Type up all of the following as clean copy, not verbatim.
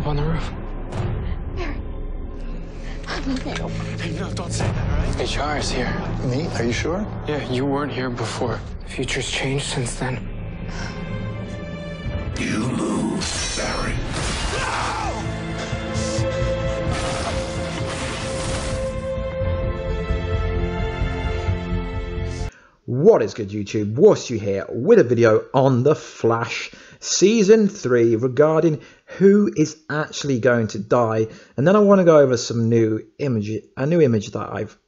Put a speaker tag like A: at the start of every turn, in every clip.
A: up on the roof.
B: Hey, no, don't say that, all right?
A: HR is here.
C: Me? Are you sure?
A: Yeah, you weren't here before. The future's changed since then.
B: You move, Barry.
D: What is good, YouTube? Warstu here with a video on The Flash Season 3 regarding who is actually going to die, and then I want to go over some new image that I've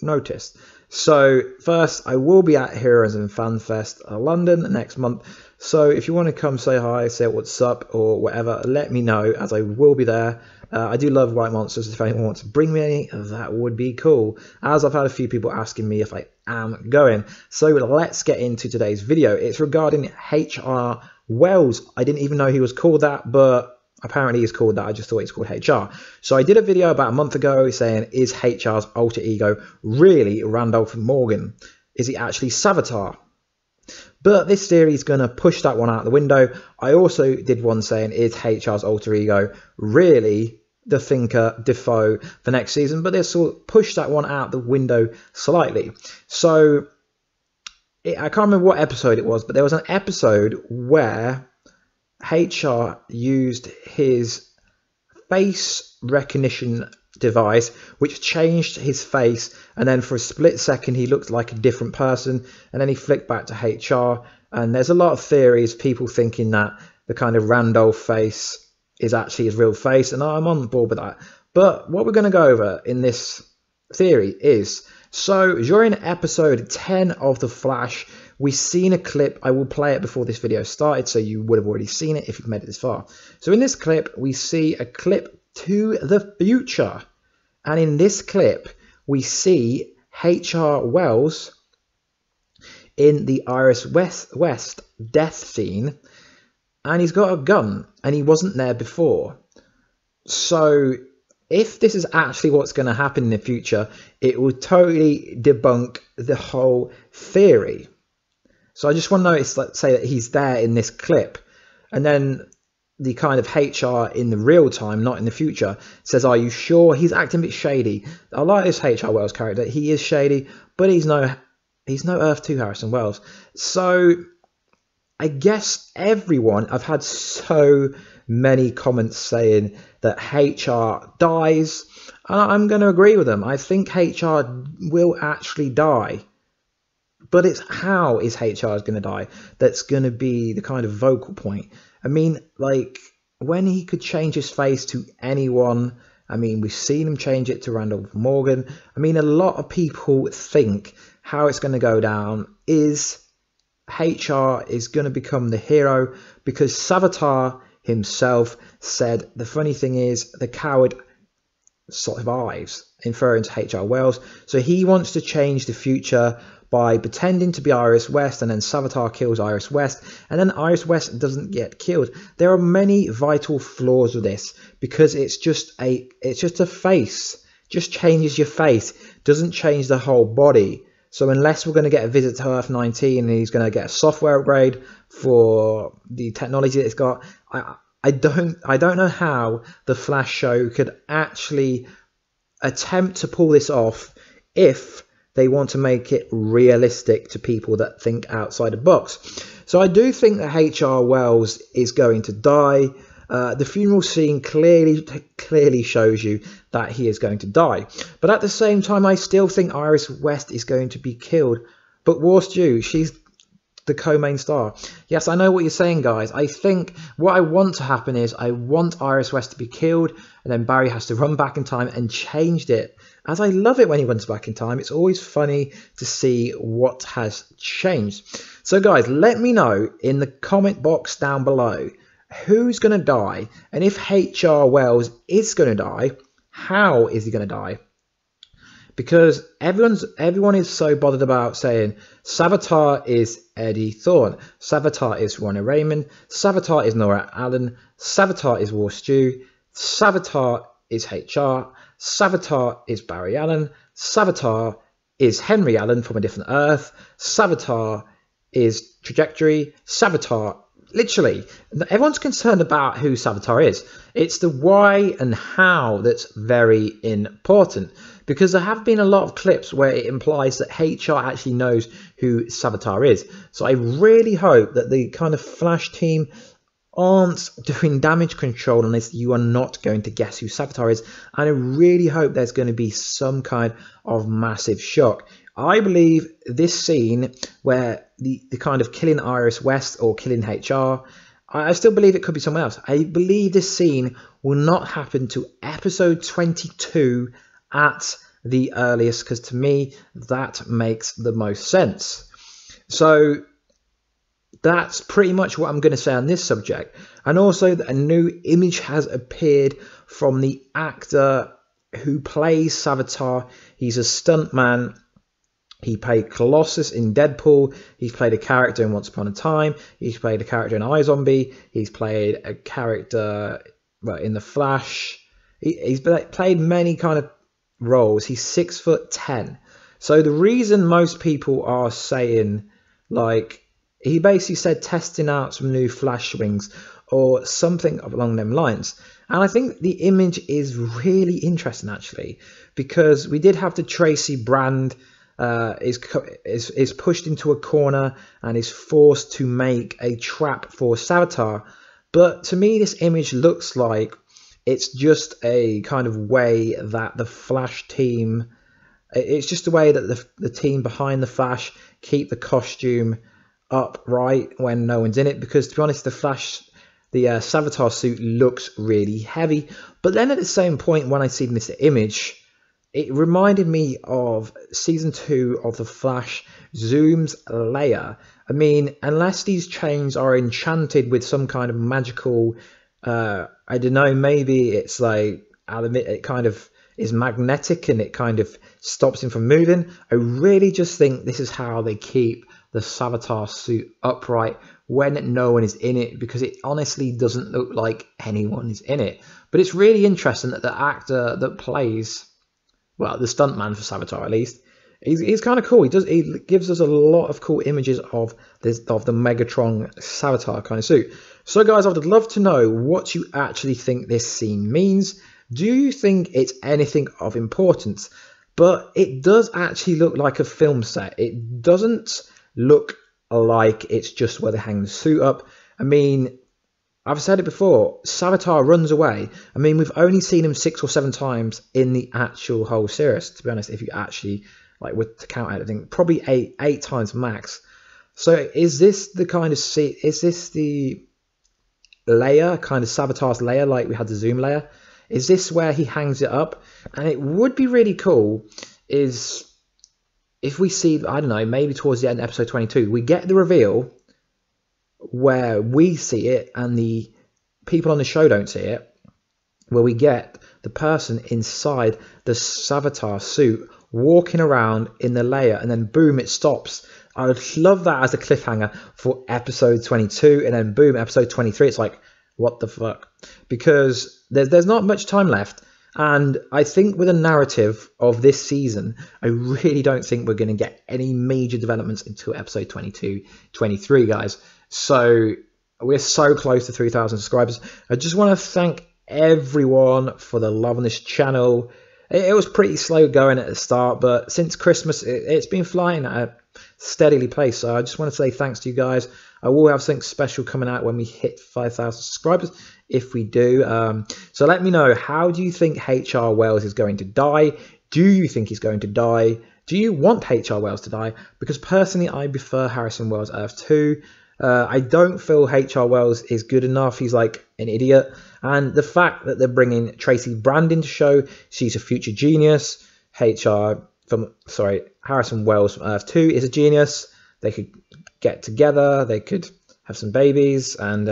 D: noticed. So first, I will be at Heroes and Fan Fest London next month, so if you want to come say hi, say what's up or whatever, let me know, as I will be there. I do love White Monsters. If anyone wants to bring me any, that would be cool, as I've had a few people asking me if I am going. So let's get into today's video. It's regarding HR Wells. I didn't even know he was called that, but apparently he's called that. I just thought he's called HR. So I did a video about a month ago saying, is HR's alter ego really Randolph Morgan? Is he actually Savitar? But this theory is going to push that one out the window. I also did one saying, is HR's alter ego really the Thinker Defoe for next season? But this will push that one out the window slightly. So I can't remember what episode it was, but there was an episode where HR used his face recognition device, which changed his face, and then for a split second he looked like a different person, and then he flicked back to HR. And there's a lot of theories, people thinking that the kind of Randolph face is actually his real face, and I'm on board with that. But what we're going to go over in this theory is, so during episode 10 of The Flash, we've seen a clip. I will play it before this video started, so you would have already seen it if you've made it this far. So in this clip, we see a clip to the future, and in this clip, we see HR Wells in the Iris West death scene, and he's got a gun, and he wasn't there before. So if this is actually what's going to happen in the future, it will totally debunk the whole theory. So I just want to notice, let's say that he's there in this clip, and then the kind of HR in the real time, not in the future, says, are you sure? He's acting a bit shady. I like this HR Wells character. He is shady, but he's no Earth 2 Harrison Wells. So I guess everyone, I've had so many comments saying that HR dies, and I'm going to agree with them. I think HR will actually die, but it's how is HR going to die that's going to be the kind of vocal point. I mean, like, when he could change his face to anyone, I mean, we've seen him change it to Randolph Morgan. I mean, a lot of people think how it's going to go down is HR is going to become the hero, because Savitar himself said the funny thing is the coward survives, referring to HR Wells. So he wants to change the future by pretending to be Iris West, and then Savitar kills Iris West, and then Iris West doesn't get killed. There are many vital flaws with this, because it's just a face, just changes your face, doesn't change the whole body. So unless we're going to get a visit to Earth 19 and he's going to get a software upgrade for the technology that it's got, I don't know how the Flash show could actually attempt to pull this off if they want to make it realistic to people that think outside the box. So I do think that HR Wells is going to die. The funeral scene clearly shows you that he is going to die. But at the same time, I still think Iris West is going to be killed. But Warstu, she's the co-main star. Yes, I know what you're saying, guys. I think what I want to happen is I want Iris West to be killed, and then Barry has to run back in time and change it. As I love it when he runs back in time. It's always funny to see what has changed. So guys, let me know in the comment box down below who's going to die, and if HR Wells is going to die, how is he going to die? Because everyone is so bothered about saying Savitar is Eddie Thorne, Savitar is Ronnie Raymond, Savitar is Nora Allen, Savitar is Warstu, Savitar is HR, Savitar is Barry Allen, Savitar is Henry Allen from a different Earth, Savitar is Trajectory, Savitar literally, everyone's concerned about who Savitar is. It's the why and how that's very important, because there have been a lot of clips where it implies that HR actually knows who Savitar is. So I really hope that the kind of Flash team aren't doing damage control unless you are not going to guess who Savitar is, and I really hope there's going to be some kind of massive shock. I believe this scene where the kind of killing Iris West or killing HR, I still believe it could be someone else. I believe this scene will not happen to episode 22 at the earliest, because to me that makes the most sense. So that's pretty much what I'm going to say on this subject. And also that a new image has appeared from the actor who plays Savitar. He's a stuntman. He played Colossus in Deadpool. He's played a character in Once Upon a Time. He's played a character in iZombie. He's played a character in The Flash. He's played many kind of roles. He's 6'10". So the reason most people are saying, like, he basically said testing out some new Flash wings or something along them lines. And I think the image is really interesting, actually, because we did have the Tracy Brand is pushed into a corner and is forced to make a trap for Savitar. But to me, this image looks like it's just a kind of way that the Flash team, it's just a way that the team behind the Flash keep the costume upright when no one's in it. Because to be honest, the Savitar suit looks really heavy. But then at the same point, when I see this image, it reminded me of season 2 of The Flash, Zoom's Lair. I mean, unless these chains are enchanted with some kind of magical, I don't know, maybe it's like, it kind of is magnetic and it kind of stops him from moving. I really just think this is how they keep the Savitar suit upright when no one is in it, because it honestly doesn't look like anyone is in it. But it's really interesting that the actor that plays, well, the stuntman for Savitar at least, he's kind of cool. He gives us a lot of cool images of the Megatron Savitar kind of suit. So guys, I would love to know what you actually think this scene means. Do you think it's anything of importance? But it does actually look like a film set. It doesn't look like it's just where they hang the suit up. I mean, I've said it before, Savitar runs away. I mean, we've only seen him 6 or 7 times in the actual whole series, to be honest, if you actually, like, with to count everything, probably eight times max. So is this the kind of is this the layer, kind of Savitar's layer, like we had the Zoom layer? Is this where he hangs it up? And it would be really cool is if we see, I don't know, maybe towards the end of episode 22, we get the reveal where we see it and the people on the show don't see it, where we get the person inside the Savitar suit walking around in the layer, and then boom, it stops. I would love that as a cliffhanger for episode 22, and then boom, episode 23, it's like, what the fuck? Because there's not much time left. And I think with a narrative of this season, I really don't think we're going to get any major developments until episode 22, 23, guys. So we're so close to 3,000 subscribers. I just want to thank everyone for the love on this channel. It was pretty slow going at the start, but since Christmas, it's been flying at a steadily pace. So I just want to say thanks to you guys. I will have something special coming out when we hit 5,000 subscribers, if we do. So let me know, how do you think HR Wells is going to die? Do you think he's going to die? Do you want HR Wells to die? Because personally, I prefer Harrison Wells Earth 2. I don't feel HR Wells is good enough. He's like an idiot. And the fact that they're bringing Tracy Brand into show, she's a future genius. Harrison Wells from Earth 2 is a genius. They could get together. They could have some babies. And,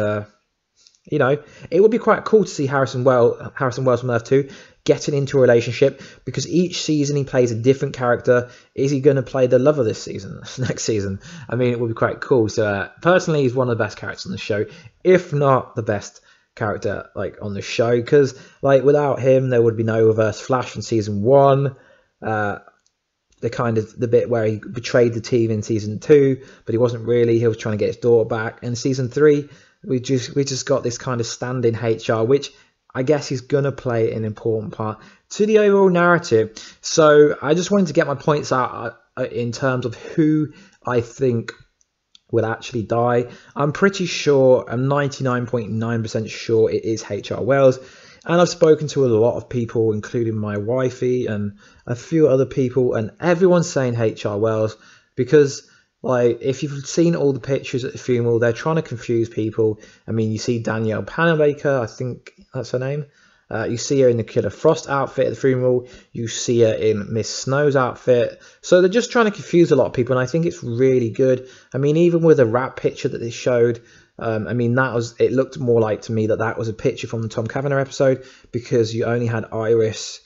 D: you know, it would be quite cool to see Harrison Wells from Earth 2 getting into a relationship, because each season he plays a different character. Is he going to play the lover this season, next season? I mean, it would be quite cool. So personally, he's one of the best characters on the show, if not the best character like on the show, because like without him there would be no Reverse Flash in season 1. The bit where he betrayed the team in season 2, but he wasn't really. He was trying to get his daughter back. In season 3, we just got this kind of stand-in HR, which I guess is gonna play an important part to the overall narrative. So I just wanted to get my points out in terms of who I think will actually die. I'm pretty sure, I'm 99.9% sure it is HR Wells. And I've spoken to a lot of people, including my wifey and a few other people, and everyone's saying HR Wells because, like, if you've seen all the pictures at the funeral, they're trying to confuse people. I mean, you see Danielle Panabaker, I think that's her name. You see her in the Killer Frost outfit at the funeral. You see her in Miss Snow's outfit. So they're just trying to confuse a lot of people, and I think it's really good. I mean, even with the wrap picture that they showed, I mean, it looked more like to me that was a picture from the Tom Cavanagh episode, because you only had Iris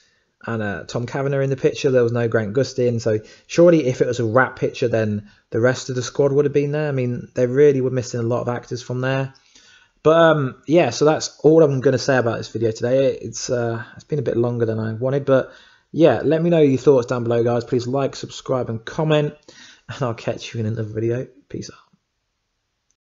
D: and Tom Cavanagh in the picture. There was no Grant Gustin. So surely if it was a wrap picture, then the rest of the squad would have been there. I mean, they really were missing a lot of actors from there. But yeah, so that's all I'm going to say about this video today. It's been a bit longer than I wanted, but yeah, let me know your thoughts down below, guys. Please like, subscribe, and comment, and I'll catch you in another video. Peace out.